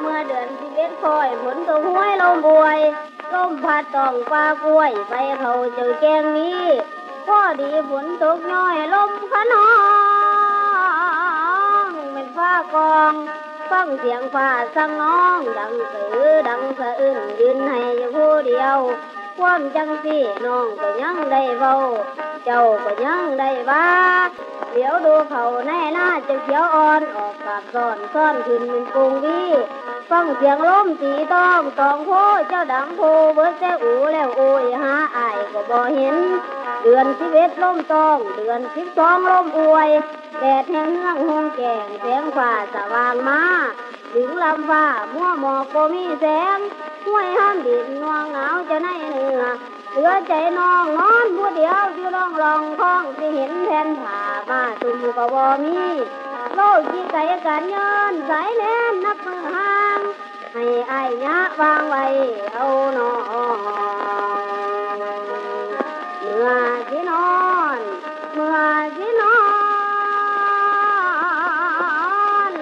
เมื่อเดือน11คอยฝนตกห้วยลมบวยลมพัดต้องฟ้ากล้วยไปเขาเจอแกงนี้พอดีฝนตกน้อยลมขนองเป็นฟ้ากองฟังเสียงฟ้าสั่งน้องดังสือดังสะอื้นยืนให้อยู่ผู้เดียวความจังสิน้องก็ยังได้เว้าเจ้าก็ยังได้ว่าเดี๋ยวดูเขาในหน้าจะเขียวอ่อนออกปากซ่อนซ่อนขึ้นเป็นกรุงวีฟังเสียงลมตีต้องตองโพเจ้าดังโพเบิดแต่อูแล้วโอยหาอายก็บ่เห็นเดือน11ลมตองเดือน12ลมอวยแดดแห้งเฮืองหงแกงแสงฟ้าสว่างมาถึงลำฟ้ามัวหมอกก็มีแสงห้วยห้ามดินนวงเหงาจะในเนื้อเหลือใจน้องนอนผู้เดียวที่ร้องร้องคล้องที่เห็นแทนผ่ามาตุ่มก็บ่มีโลกที่ไกลกันเยินสายแน่นนับมือห่างให้อายยะวางไว้เอานอนเมื่อที่นอนเมื่อที่นอน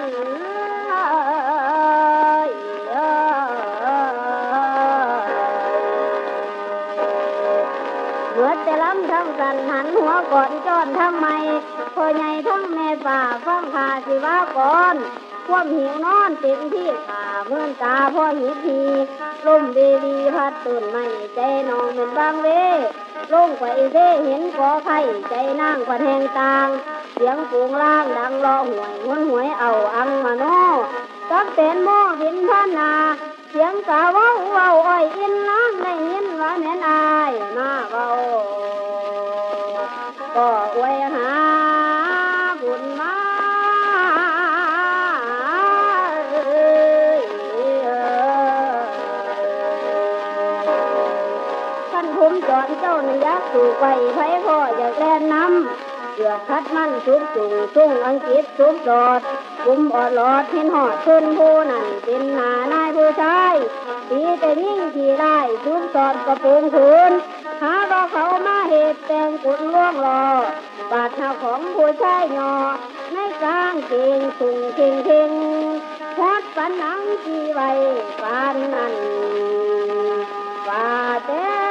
เมื่อแต่ล้ำทั้งสันหันหัวก่อนจอนทั้งไม่พ่อใหญ่ทั้งแม่ป่าฟังข่าสิว่าก่อนความหิวนอนเต็มที่ขาเมื่อนตาพ่อหิวทีลมเบลีพัดต้นไม้ใจน้องเป็นบางเวลงไปเสเห็นกอไข่ใจนางพันแหงต่างเสียงปูงล่างดังรอหวยหวนหวยเอาอังมาโนตักเต้นโม่บินท่านนาเสียงกาว้าวว้าวอ้อยอินน้ำได้ยินว่าแม่นอายมาเบาก็อวยหาบุญมาท่านผมจอนเจ้าหนึ่งยักษ์สู่ไปไผ่พ่ออยากแล่นน้ำเกือบคัดมันสุกจุ่งสุ่งอังกฤษสุกจอดกุมอดหลอดเห็นหอดขึ้นผู้นั่นเป็นหน้านายผู้ชายตีแต่ยิ่งที่ได้สุกจอดกระปุงคืนหาก็เขามาเหตุแต่งกุนล่วงรอบาดเท้าของผู้ชายหยอในกลางเก่งสุ่งเข่งเข่งพอดปันหนังที่ไว้ปานนั้นว่าแต่